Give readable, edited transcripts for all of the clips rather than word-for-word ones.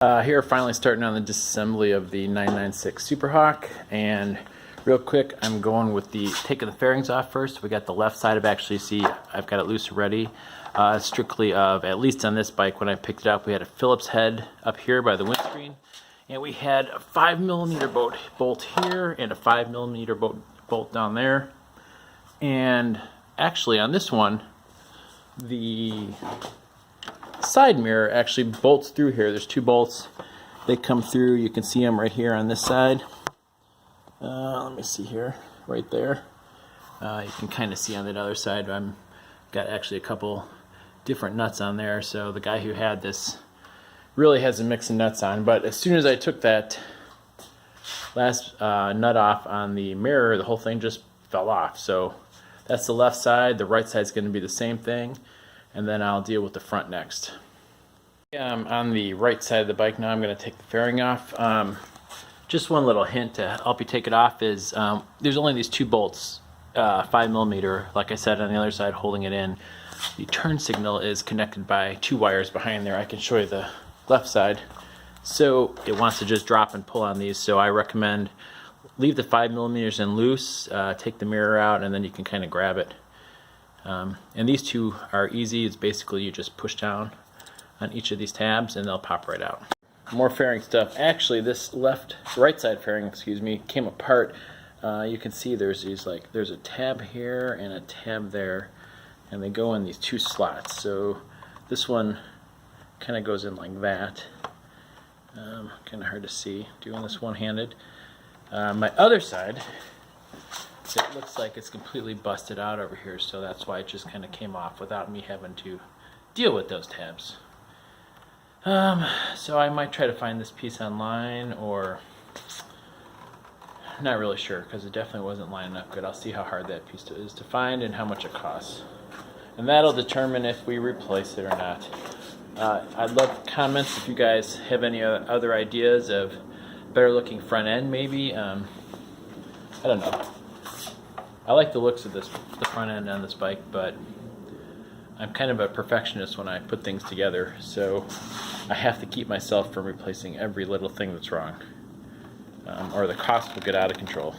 Here finally starting on the disassembly of the 996 SuperHawk, and real quick I'm going with taking the fairings off first. We got the left side of, actually see I've got it loose already. Strictly of, at least on this bike when I picked it up, we had a Phillips head up here by the windscreen, and we had a 5mm bolt here and a 5mm bolt down there. And actually on this one, the side mirror actually bolts through here. There's two bolts. They come through. You can see them right here on this side. Let me see here, right there. You can kind of see on the other side. I've got actually a couple different nuts on there. So the guy who had this really has a mix of nuts on. But as soon as I took that last nut off on the mirror, the whole thing just fell off. So that's the left side. The right side is going to be the same thing. And then I'll deal with the front next. On the right side of the bike now, I'm going to take the fairing off. Just one little hint to help you take it off is there's only these two bolts, 5mm, like I said, on the other side holding it in. The turn signal is connected by two wires behind there. I can show you the left side. So it wants to just drop and pull on these, so I recommend leave the 5mm in loose, take the mirror out, and then you can kind of grab it. And these two are easy. It's basically you just push down on each of these tabs and they'll pop right out. More fairing stuff. Actually, this right side fairing, excuse me, came apart. You can see there's a tab here and a tab there, and they go in these two slots. So this one kind of goes in like that. Kind of hard to see doing this one-handed. My other side, it looks like it's completely busted out over here, so that's why it just kind of came off without me having to deal with those tabs. So I might try to find this piece online, or not really sure because it definitely wasn't lining up good. I'll see how hard that piece is to find and how much it costs, and that'll determine if we replace it or not. I'd love comments if you guys have any other ideas of better looking front end maybe. I don't know. I like the looks of the front end on this bike, but I'm kind of a perfectionist when I put things together, so I have to keep myself from replacing every little thing that's wrong, or the cost will get out of control.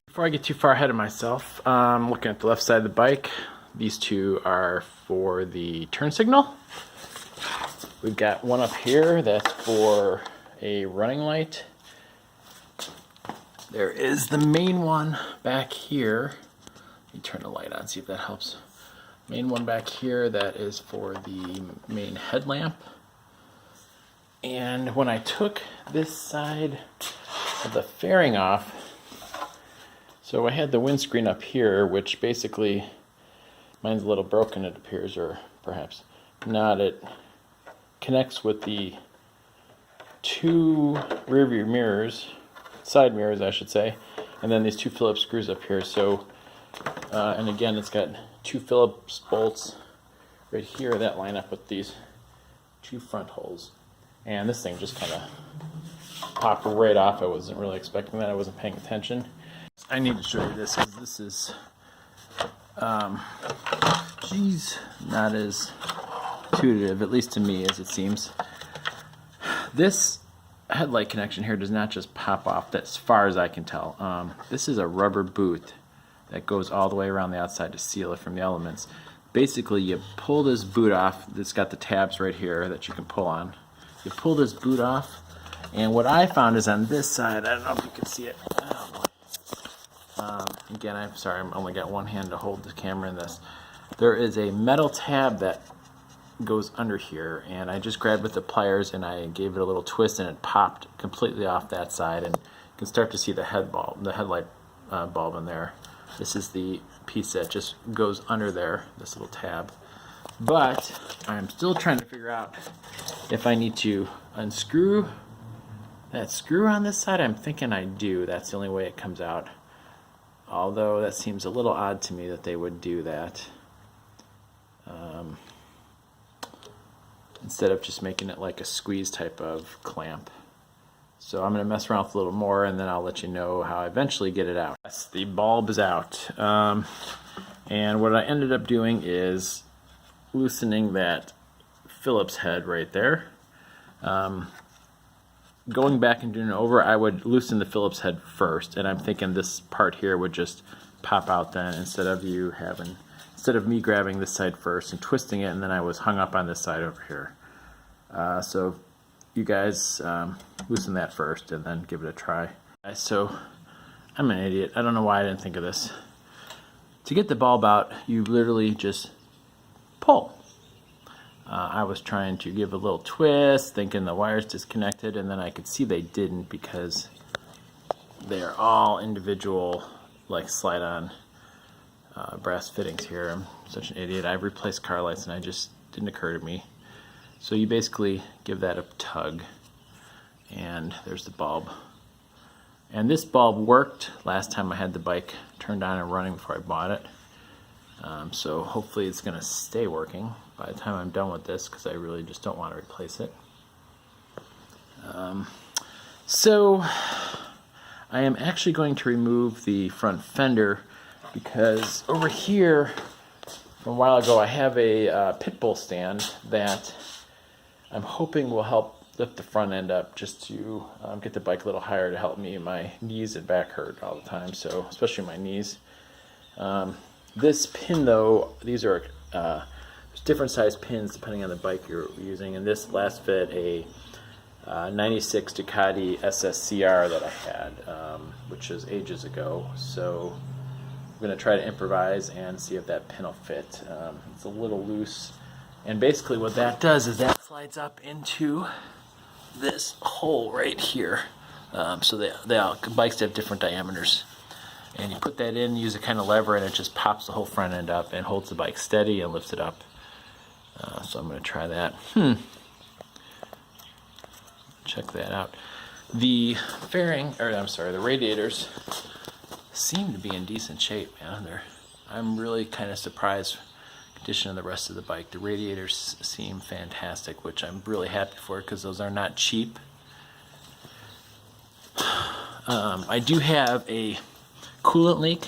Before I get too far ahead of myself, looking at the left side of the bike, these two are for the turn signal. We've got one up here that's for a running light. There is the main one back here. Let me turn the light on, see if that helps. Main one back here, that is for the main headlamp. And when I took this side of the fairing off, so I had the windscreen up here, which basically, mine's a little broken it appears, or perhaps not. It connects with the two rear view mirrors, side mirrors I should say, and then these two Phillips screws up here. So and again, it's got two Phillips bolts right here that line up with these two front holes, and this thing just kind of popped right off. I wasn't really expecting that. I wasn't paying attention. I need to show you this because this is not as intuitive, at least to me, as it seems. This headlight connection here does not just pop off, as far as I can tell. This is a rubber boot that goes all the way around the outside to seal it from the elements. Basically, you pull this boot off. It's got the tabs right here that you can pull on. You pull this boot off, and what I found is on this side, I don't know if you can see it. Oh boy. Again, I'm sorry, I've only got one hand to hold the camera in this. There is a metal tab that goes under here, and I just grabbed with the pliers and I gave it a little twist, and it popped completely off that side, and you can start to see the headlight bulb in there. This is the piece that just goes under there, this little tab. But I'm still trying to figure out if I need to unscrew that screw on this side. I'm thinking I do. That's the only way it comes out. Although that seems a little odd to me that they would do that. Instead of just making it like a squeeze type of clamp. So I'm going to mess around with a little more, and then I'll let you know how I eventually get it out. Yes, the bulb is out. And what I ended up doing is loosening that Phillips head right there. Going back and doing it over, I would loosen the Phillips head first, and I'm thinking this part here would just pop out then, instead of me grabbing this side first and twisting it, and then I was hung up on this side over here. So you guys loosen that first and then give it a try. So I'm an idiot. I don't know why I didn't think of this. To get the bulb out, you literally just pull. I was trying to give a little twist, thinking the wires disconnected, and then I could see they didn't because they are all individual, like slide-on brass fittings here. I'm such an idiot. I've replaced car lights and it just didn't occur to me. So you basically give that a tug, and there's the bulb. And this bulb worked last time I had the bike turned on and running before I bought it. So hopefully it's going to stay working by the time I'm done with this, because I really just don't want to replace it. So I am actually going to remove the front fender, because over here from a while ago I have a pit bull stand that I'm hoping will help lift the front end up, just to get the bike a little higher to help me. My knees and back hurt all the time, so especially my knees. This pin though, these are different size pins depending on the bike you're using, and this last fit a 96 Ducati SSCR that I had, which is ages ago. So I'm going to try to improvise and see if that pin will fit. It's a little loose, and basically what that does is that slides up into this hole right here. So the bikes have different diameters, and you put that in, use a kind of lever, and it just pops the whole front end up and holds the bike steady and lifts it up. So I'm going to try that. Check that out. The fairing, or I'm sorry, the radiators seem to be in decent shape, man. I'm really kind of surprised condition of the rest of the bike. The radiators seem fantastic, which I'm really happy for, because those are not cheap. I do have a coolant leak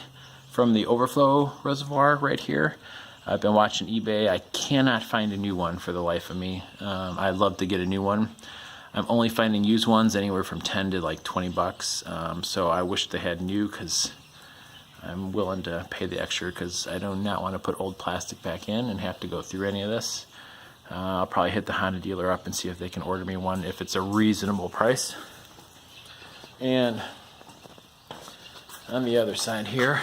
from the Overflow reservoir right here. I've been watching eBay. I cannot find a new one for the life of me. I'd love to get a new one. I'm only finding used ones anywhere from 10 to like 20 bucks. So I wish they had new, because I'm willing to pay the extra, because I do not want to put old plastic back in and have to go through any of this. I'll probably hit the Honda dealer up and see if they can order me one if it's a reasonable price. And on the other side here,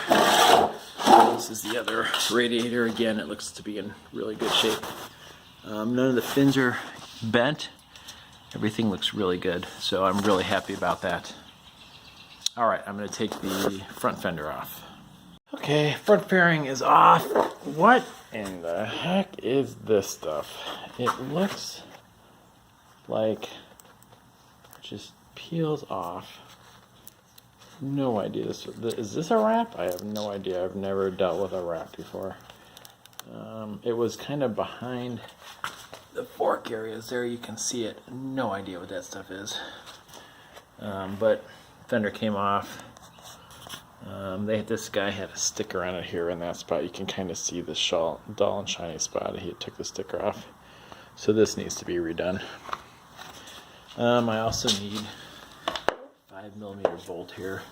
this is the other radiator. Again, it looks to be in really good shape. None of the fins are bent. Everything looks really good, so I'm really happy about that. Alright, I'm going to take the front fender off. Okay, front fairing is off. What in the heck is this stuff? It looks like it just peels off. No idea. Is this a wrap? I have no idea. I've never dealt with a wrap before. It was kind of behind the fork areas there. You can see it. No idea what that stuff is. But fender came off. This guy had a sticker on it here in that spot. You can kind of see the dull and shiny spot. He took the sticker off. So this needs to be redone. I also need 5mm bolt here.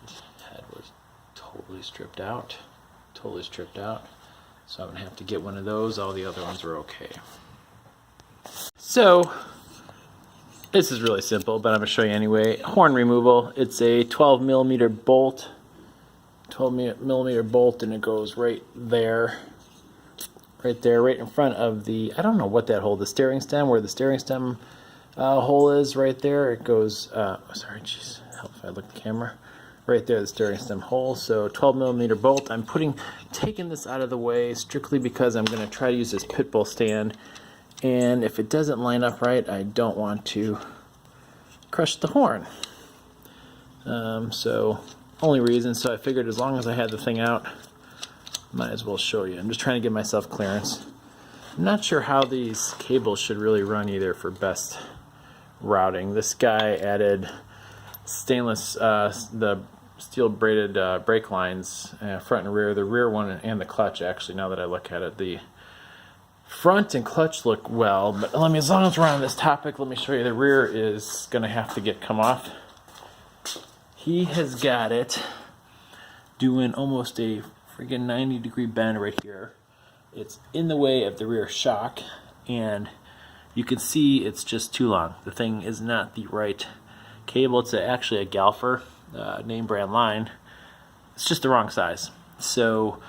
This head was totally stripped out. So I'm going to have to get one of those. All the other ones are okay. So this is really simple, but I'm going to show you anyway. Horn removal. It's a 12mm bolt. 12mm bolt, and it goes right there. Right there, right in front of the, I don't know what that hole, the steering stem, where the steering stem hole is right there. It goes, sorry, jeez, help if I look at the camera. Right there, the steering stem hole. So 12mm bolt. I'm taking this out of the way strictly because I'm going to try to use this pit bull stand. And if it doesn't line up right, I don't want to crush the horn. So, only reason. So I figured as long as I had the thing out, might as well show you. I'm just trying to give myself clearance. I'm not sure how these cables should really run either for best routing. This guy added stainless, the steel braided brake lines, front and rear. The rear one and the clutch, actually, now that I look at it. The Front and clutch look well, but as long as we're on this topic, let me show you the rear is going to have to come off. He has got it doing almost a friggin' 90-degree bend right here. It's in the way of the rear shock, and you can see it's just too long. The thing is not the right cable. It's actually a Galfer name brand line. It's just the wrong size. So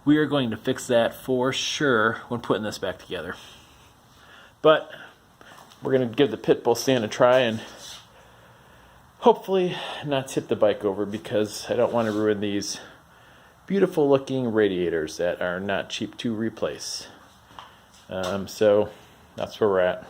we are going to fix that for sure when putting this back together. But we're going to give the pit bull stand a try and hopefully not tip the bike over, because I don't want to ruin these beautiful looking radiators that are not cheap to replace. So that's where we're at.